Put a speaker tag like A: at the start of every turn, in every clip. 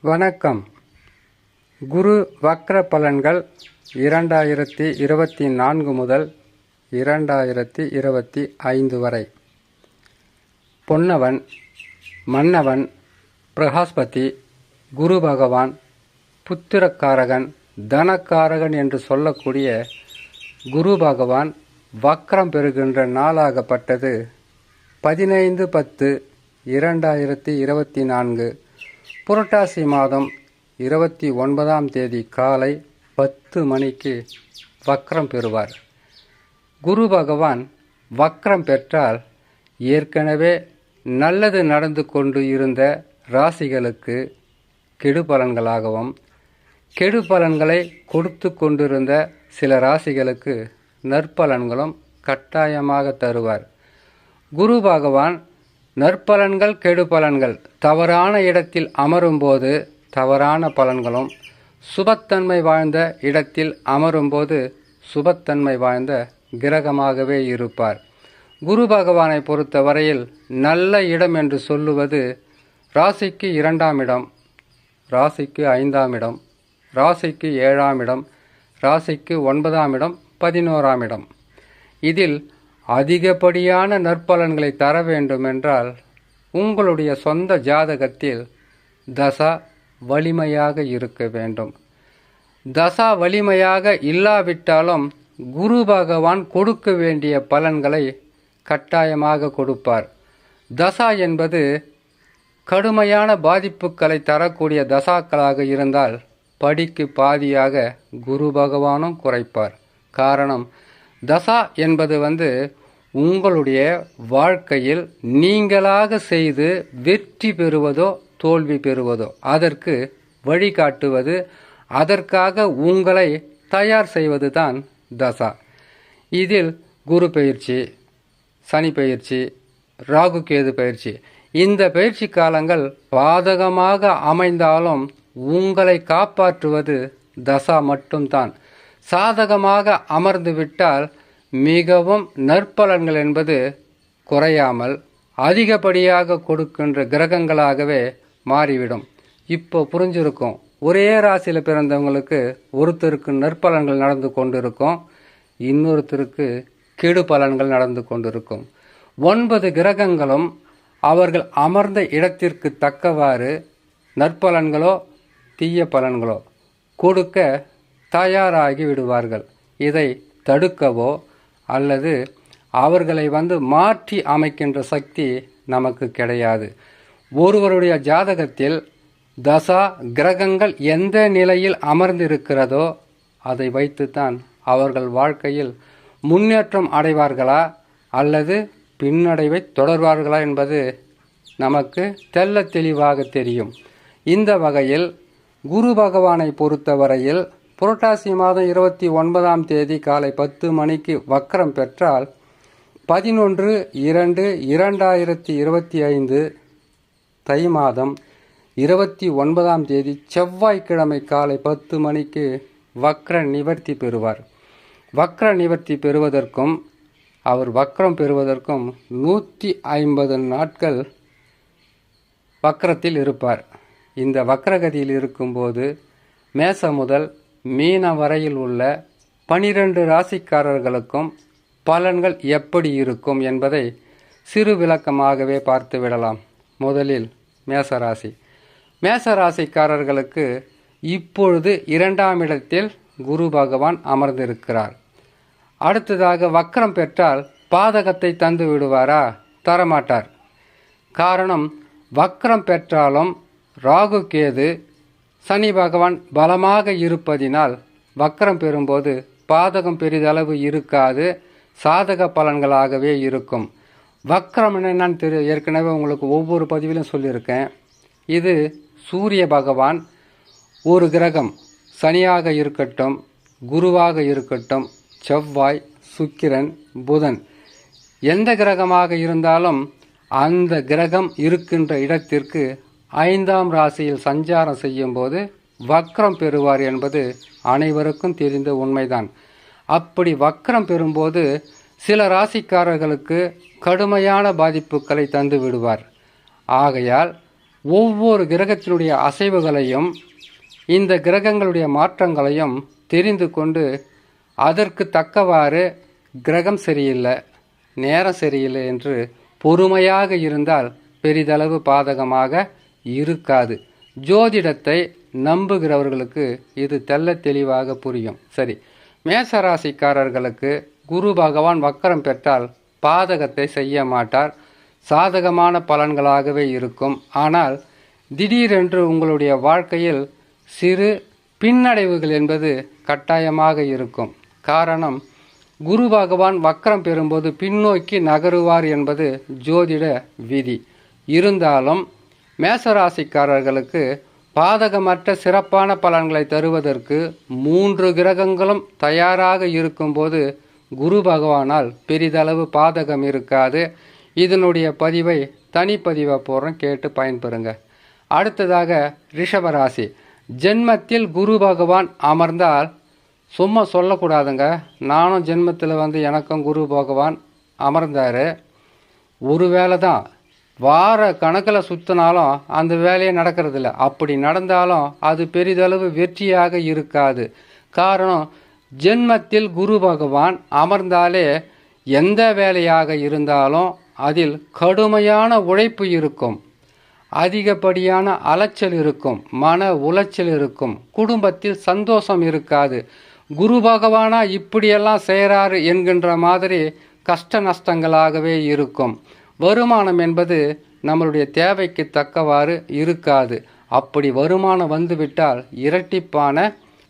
A: வணக்கம். குரு வக்ர பலன்கள் 2024 முதல் 2025 வரை. பொன்னவன், மன்னவன், பிரகாஸ்பதி, குரு பகவான், புத்திரக்காரகன், தனக்காரகன் என்று சொல்லக்கூடிய குரு பகவான் வக்ரம் பெறுகின்ற நாளாகப்பட்டது 15/10/2024 புரட்டாசி மாதம் 29ஆம் தேதி காலை 10 மணிக்கு வக்ரம் பெறுவார். குரு பகவான் வக்ரம் பெற்றால் ஏற்கனவே நல்லது நடந்து கொண்டு இருந்த ராசிகளுக்கு கெடு பலன்களாகவும், கெடு பலன்களை கொடுத்து கொண்டிருந்த சில ராசிகளுக்கு நற்பலன்களும் கட்டாயமாக தருவார். குரு பகவான் நற்பலன்கள், கெடு பலன்கள் தவறான இடத்தில் அமரும்போது தவறான பலன்களும், சுபத்தன்மை வாழ்ந்த இடத்தில் அமரும்போது சுபத்தன்மை வாழ்ந்த கிரகமாகவே இருப்பார். குரு பகவானை பொறுத்த வரையில் நல்ல இடம் என்று சொல்லுவது ராசிக்கு 2ஆம் இடம், ராசிக்கு 5ஆம் இடம், ராசிக்கு 7ஆம் இடம், ராசிக்கு 9ஆம் இடம், 11ஆம் இடம். இதில் அதிகப்படியான நற்பலன்களை தர வேண்டுமென்றால் உங்களுடைய சொந்த ஜாதகத்தில் தசா வலிமையாக இருக்க வேண்டும். தசா வலிமையாக இல்லாவிட்டாலும் குரு பகவான் கொடுக்க வேண்டிய பலன்களை கட்டாயமாக கொடுப்பார். தசா என்பது கடுமையான பாதிப்புகளை தரக்கூடிய தசாக்களாக இருந்தால் படிக்கு பாதியாக குரு பகவானும் குறைப்பார். காரணம், தசா என்பது உங்களுடைய வாழ்க்கையில் நீங்களாக செய்து வெற்றி பெறுவதோ தோல்வி பெறுவதோ அதற்கு வழிகாட்டுவது, அதற்காக உங்களை தயார் செய்வது தான் தசா. இதில் குரு பயிற்சி, சனி பயிற்சி, ராகு கேது பயிற்சி, இந்த பயிற்சி காலங்கள் பாதகமாக அமைந்தாலும் உங்களை காப்பாற்றுவது தசா மட்டும்தான். சாதகமாக அமர்ந்து விட்டால் மிகவும் நற்பலன்கள் என்பது குறையாமல் அதிகப்படியாக கொடுக்கின்ற கிரகங்களாகவே மாறிவிடும். இப்போ புரிஞ்சிருக்கும், ஒரே ராசியில் பிறந்தவங்களுக்கு ஒருத்தருக்கு நற்பலன்கள் நடந்து கொண்டிருக்கும், இன்னொருத்தருக்கு கெடு பலன்கள் நடந்து கொண்டிருக்கும். 9 கிரகங்களும் அவர்கள் அமர்ந்த இடத்திற்கு தக்கவாறு நற்பலன்களோ தீய பலன்களோ கொடுக்க தயாராகி விடுவார்கள். இதை தடுக்கவோ அல்லது அவர்களை மாற்றி அமைக்கின்ற சக்தி நமக்கு கிடையாது. ஒருவருடைய ஜாதகத்தில் தசா கிரகங்கள் எந்த நிலையில் அமர்ந்திருக்கிறதோ அதை வைத்துத்தான் அவர்கள் வாழ்க்கையில் முன்னேற்றம் அடைவார்களா அல்லது பின்னடைவை தொடர்வார்களா என்பது நமக்கு தெள்ள தெளிவாக தெரியும். இந்த வகையில் குரு பகவானை பொறுத்தவரையில் புரட்டாசி மாதம் 29ஆம் தேதி காலை 10 மணிக்கு வக்ரம் பெற்றால் 11/2/2025 தை மாதம் 29ஆம் தேதி செவ்வாய்க்கிழமை காலை 10 மணிக்கு வக்ர நிவர்த்தி பெறுவார். வக்ர நிவர்த்தி பெறுவதற்கும் அவர் வக்ரம் பெறுவதற்கும் 150 நாட்கள் வக்ரத்தில் இருப்பார். இந்த வக்ரகதியில் இருக்கும்போது மேச முதல் மீன வரையில் உள்ள 12 ராசிக்காரர்களுக்கும் பலன்கள் எப்படி இருக்கும் என்பதை சிறு விளக்கமாகவே பார்த்து விடலாம். முதலில் மேசராசி. மேசராசிக்காரர்களுக்கு இப்பொழுது 2ஆம் இடத்தில் குரு பகவான் அமர்ந்திருக்கிறார். அடுத்ததாக வக்ரம் பெற்றால் பாதகத்தை தந்து விடுவாரா? தரமாட்டார். காரணம், வக்ரம் பெற்றாலும் ராகு கேது சனி பகவான் பலமாக இருப்பதினால் வக்ரம் பெறும்போது பாதகம் பெரிதளவு இருக்காது, சாதக பலன்களாகவே இருக்கும். வக்ரம் என்னன்னு ஏற்கனவே உங்களுக்கு ஒவ்வொரு பதிவிலும் சொல்லியிருக்கேன். இது சூரிய பகவான் ஒரு கிரகம், சனியாக இருக்கட்டும், குருவாக இருக்கட்டும், செவ்வாய், சுக்கிரன், புதன், எந்த கிரகமாக இருந்தாலும் அந்த கிரகம் இருக்கின்ற இடத்திற்கு 5ஆம் ராசியில் சஞ்சாரம் செய்யும் போது வக்ரம் பெறுவார் என்பது அனைவருக்கும் தெரிந்த உண்மைதான். அப்படி வக்ரம் பெறும்போது சில ராசிக்காரர்களுக்கு கடுமையான பாதிப்புகளை தந்து விடுவார். ஆகையால் ஒவ்வொரு கிரகத்தினுடைய அசைவுகளையும் இந்த கிரகங்களுடைய மாற்றங்களையும் தெரிந்து கொண்டு அதற்கு தக்கவாறு கிரகம் சரியில்லை, நேரம் சரியில்லை என்று பொறுமையாக இருந்தால் பெரிதளவு பாதகமாக இருக்காது. ஜோதிடத்தை நம்புகிறவர்களுக்கு இது தெள்ள தெளிவாக புரியும். சரி, மேசராசிக்காரர்களுக்கு குரு பகவான் வக்கரம் பெற்றால் பாதகத்தை செய்ய மாட்டார், சாதகமான பலன்களாகவே இருக்கும். ஆனால் திடீரென்று உங்களுடைய வாழ்க்கையில் சிறு பின்னடைவுகள் என்பது கட்டாயமாக இருக்கும். காரணம், குரு பகவான் வக்கரம் பெறும்போது பின்னோக்கி நகருவார் என்பது ஜோதிட விதி. இருந்தாலும் மேசராசிக்காரர்களுக்கு பாதகமற்ற சிறப்பான பலன்களை தருவதற்கு 3 கிரகங்களும் தயாராக இருக்கும்போது குரு பகவானால் பெரிதளவு பாதகம் இருக்காது. இதனுடைய பதிவை தனிப்பதிவை போடுறோம், கேட்டு பயன்பெறுங்க. அடுத்ததாக ரிஷபராசி. ஜென்மத்தில் குரு பகவான் அமர்ந்தால் சும்மா சொல்லக்கூடாதுங்க. நானும் ஜென்மத்தில் எனக்கும் குரு பகவான் அமர்ந்தார். ஒரு வேளை தான், வார கணக்கில் சுற்றினாலும் அந்த வேலையே நடக்கிறதில்ல. அப்படி நடந்தாலும் அது பெரிதளவு வெற்றியாக இருக்காது. காரணம், ஜென்மத்தில் குரு பகவான் அமர்ந்தாலே எந்த வேலையாக இருந்தாலும் அதில் கடுமையான உழைப்பு இருக்கும், அதிகப்படியான அலைச்சல் இருக்கும், மன உளைச்சல் இருக்கும், குடும்பத்தில் சந்தோஷம் இருக்காது. குரு பகவானா இப்படியெல்லாம் செய்கிறாரு என்கின்ற மாதிரி கஷ்ட நஷ்டங்களாகவே இருக்கும். வருமானம் என்பது நம்மளுடைய தேவைக்கு தக்கவாறு இருக்காது. அப்படி வருமானம் வந்துவிட்டால் இரட்டிப்பான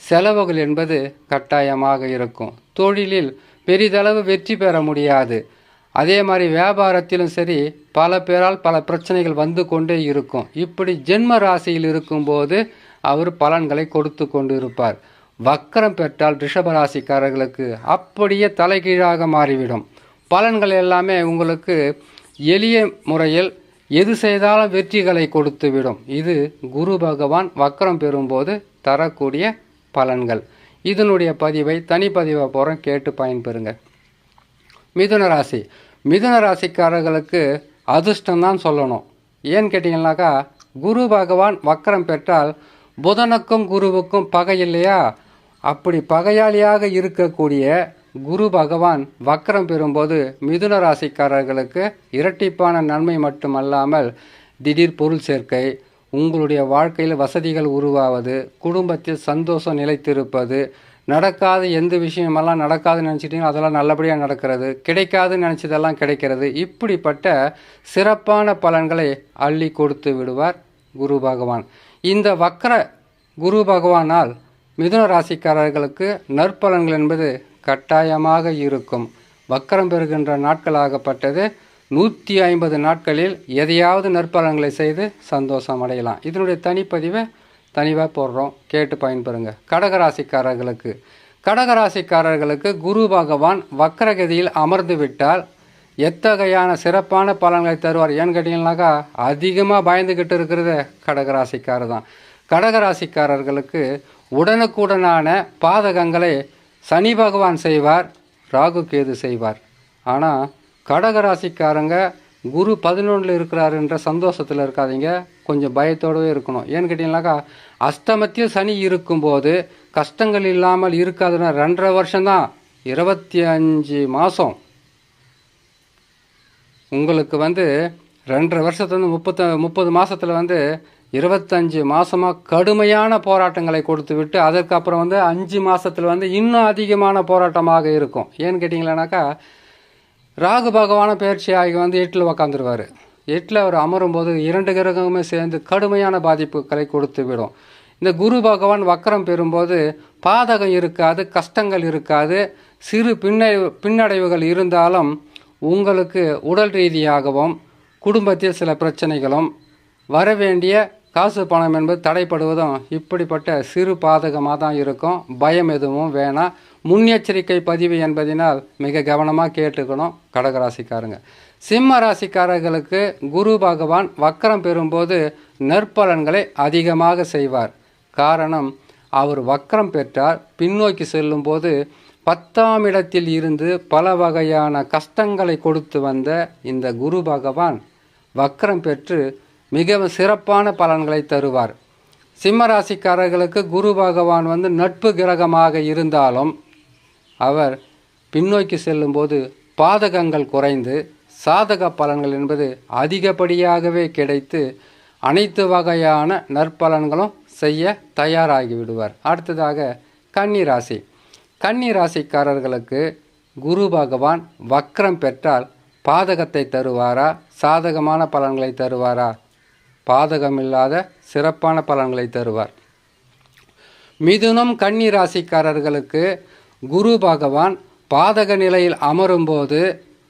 A: செலவுகள் என்பது கட்டாயமாக இருக்கும். தொழிலில் பெரிதளவு வெற்றி பெற முடியாது. அதே மாதிரி வியாபாரத்திலும் சரி, பல பேரால் பல பிரச்சனைகள் வந்து கொண்டே இருக்கும். இப்படி ஜென்ம ராசியில் இருக்கும்போது அவர் பலன்களை கொடுத்து கொண்டு இருப்பார். வக்கரம் பெற்றால் ரிஷபராசிக்காரர்களுக்கு அப்படியே தலைகீழாக மாறிவிடும். பலன்கள் எல்லாமே உங்களுக்கு எளிய முறையில் எது செய்தாலும் வெற்றிகளை கொடுத்து விடும். இது குரு பகவான் வக்கரம் பெறும்போது தரக்கூடிய பலன்கள். இதனுடைய பதிவை தனிப்பதிவை போகிறோம், கேட்டு பயன்பெறுங்க. மிதுன ராசி. மிதுன ராசிக்காரர்களுக்கு அதிர்ஷ்டம்தான் சொல்லணும். ஏன்னு கேட்டிங்கன்னாக்கா, குரு பகவான் வக்கரம் பெற்றால் புதனுக்கும் குருவுக்கும் பகை இல்லையா? அப்படி பகையாளியாக இருக்கக்கூடிய குரு பகவான் வக்கரம் பெறும்போது மிதுன ராசிக்காரர்களுக்கு இரட்டிப்பான நன்மை மட்டுமல்லாமல் திடீர் பொருள் சேர்க்கை, உங்களுடைய வாழ்க்கையில் வசதிகள் உருவாவது, குடும்பத்தில் சந்தோஷம் நிலைத்திருப்பது, நடக்காத எந்த விஷயமெல்லாம் நடக்காதுன்னு நினச்சிட்டிங்களோ அதெல்லாம் நல்லபடியாக நடக்கிறது, கிடைக்காதுன்னு நினச்சதெல்லாம் கிடைக்கிறது. இப்படிப்பட்ட சிறப்பான பலன்களை அள்ளி கொடுத்து விடுவார் குரு பகவான். இந்த வக்கர குரு பகவானால் மிதுன ராசிக்காரர்களுக்கு நற்பலன்கள் என்பது கட்டாயமாக இருக்கும். வக்கரம் பெறுகின்ற நாட்களாகப்பட்டது 150 நாட்களில் எதையாவது நற்பலன்களை செய்து சந்தோஷம் அடையலாம். இதனுடைய தனிப்பதிவை தனிவாக போடுறோம், கேட்டு பயன்பெறுங்க. கடகராசிக்காரர்களுக்கு. கடகராசிக்காரர்களுக்கு குரு பகவான் வக்கரகதியில் அமர்ந்து விட்டால் எத்தகையான சிறப்பான பலன்களை தருவார்? ஏன்னு கேட்டிங்கன்னாக்கா, அதிகமாக பயந்துக்கிட்டு இருக்கிறது கடகராசிக்காரர் தான். கடகராசிக்காரர்களுக்கு உடனுக்குடனான பாதகங்களை சனி பகவான் செய்வார், ராகு கேது செய்வார். ஆனால் கடகராசிக்காரங்க குரு 11 இருக்கிறாருன்ற சந்தோஷத்தில் இருக்காதீங்க, கொஞ்சம் பயத்தோடவே இருக்கணும். ஏன்னு கேட்டிங்கனாக்கா, அஷ்டமத்தில் சனி இருக்கும்போது கஷ்டங்கள் இல்லாமல் இருக்காதுன்னா 2.5 வருஷம்தான், 25 மாதம் உங்களுக்கு 2.5 வருஷத்துலேருந்து 30 மாதத்தில் 25 மாதமாக கடுமையான போராட்டங்களை கொடுத்து விட்டு அதற்கப்புறம் 5 மாதத்தில் இன்னும் அதிகமான போராட்டமாக இருக்கும். ஏன்னு கேட்டிங்களானாக்கா, ராகு பகவான பயிற்சி ஆகி 8ல் உக்காந்துருவார். 8ல் அவர் அமரும்போது 2 கிரகமுமே சேர்ந்து கடுமையான பாதிப்புகளை கொடுத்து விடும். இந்த குரு பகவான் வக்கரம் பெறும்போது பாதகம் இருக்காது, கஷ்டங்கள் இருக்காது. சிறு பின்னடைவுகள் இருந்தாலும் உங்களுக்கு உடல் ரீதியாகவும் குடும்பத்தில் சில பிரச்சனைகளும் வரவேண்டிய காசு பணம் என்பது தடைப்படுவதும் இப்படிப்பட்ட சிறு பாதகமாக தான் இருக்கும். பயம் எதுவும் வேணாம். முன்னெச்சரிக்கை பதிவு என்பதனால் மிக கவனமாக கேட்டுக்கணும் கடகராசிக்காரங்க. சிம்ம ராசிக்காரர்களுக்கு குரு பகவான் வக்கரம் பெறும்போது நற்பலன்களை அதிகமாக செய்வார். காரணம், அவர் வக்கரம் பெற்றால் பின்னோக்கி செல்லும்போது 10ஆம் இடத்தில் இருந்து பல வகையான கஷ்டங்களை கொடுத்து வந்த இந்த குரு பகவான் வக்கரம் பெற்று மிகவும் சிறப்பான பலன்களை தருவார். சிம்ம ராசிக்காரர்களுக்கு குரு பகவான் நட்பு கிரகமாக இருந்தாலும் அவர் பின்னோக்கி செல்லும்போது பாதகங்கள் குறைந்து சாதக பலன்கள் என்பது அதிகப்படியாகவே கிடைத்து அனைத்து வகையான நற்பலன்களும் செய்ய தயாராகி விடுவார். அடுத்ததாக கன்னிராசி. கன்னிராசிக்காரர்களுக்கு குரு பகவான் வக்ரம் பெற்றால் பாதகத்தை தருவாரா, சாதகமான பலன்களை தருவாரா? பாதகமில்லாத சிறப்பான பலன்களை தருவார். மிதுனம் கன்னி ராசிக்காரர்களுக்கு குரு பகவான் பாதக நிலையில் அமரும்போது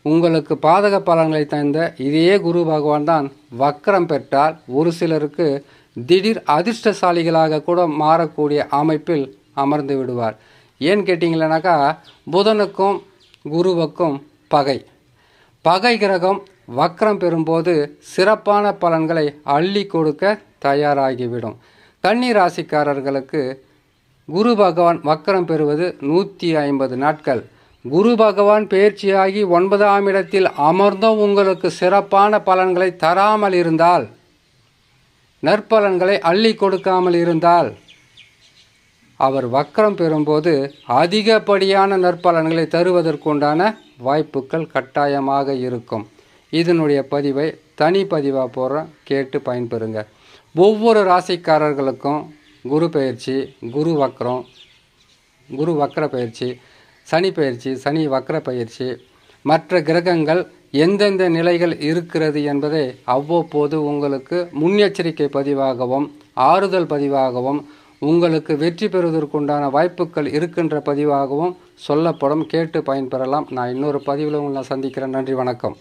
A: உங்களுக்கு பாதக பலன்களை தந்த இதே குரு பகவான் தான் வக்ரம் பெற்றால் ஒரு சிலருக்கு திடீர் அதிர்ஷ்டசாலிகளாக கூட மாறக்கூடிய அமைப்பில் அமர்ந்து விடுவார். ஏன்னு கேட்டிங்களேனாக்கா, புதனுக்கும் குருவுக்கும் பகை கிரகம் வக்ரம் பெறும்போது சிறப்பான பலன்களை அள்ளி கொடுக்க தயாராகிவிடும். கன்னி ராசிக்காரர்களுக்கு குரு பகவான் வக்ரம் பெறுவது 150 நாட்கள். குரு பகவான் பெயர்ச்சியாகி 9ஆம் இடத்தில் அமர்ந்தும் உங்களுக்கு சிறப்பான பலன்களை தராமல் இருந்தால், நற்பலன்களை அள்ளி கொடுக்காமல் இருந்தால், அவர் வக்ரம் பெறும்போது அதிகப்படியான நற்பலன்களை தருவதற்குண்டான வாய்ப்புகள் கட்டாயமாக இருக்கும். இதனுடைய பதிவை தனி பதிவாக போடுறோம், கேட்டு பயன்பெறுங்க. ஒவ்வொரு ராசிக்காரர்களுக்கும் குரு பெயர்ச்சி, குரு வக்ர பயிற்சி, சனி பயிற்சி, சனி வக்ர பயிற்சி, மற்ற கிரகங்கள் எந்தெந்த நிலைகள் இருக்கிறது என்பதை அவ்வப்போது உங்களுக்கு முன்னெச்சரிக்கை பதிவாகவும் ஆறுதல் பதிவாகவும் உங்களுக்கு வெற்றி பெறுவதற்குண்டான வாய்ப்புகள் இருக்கின்ற பதிவாகவும் சொல்லப்படும். கேட்டு பயன்பெறலாம். நான் இன்னொரு பதிவில் உங்களை சந்திக்கிறேன். நன்றி, வணக்கம்.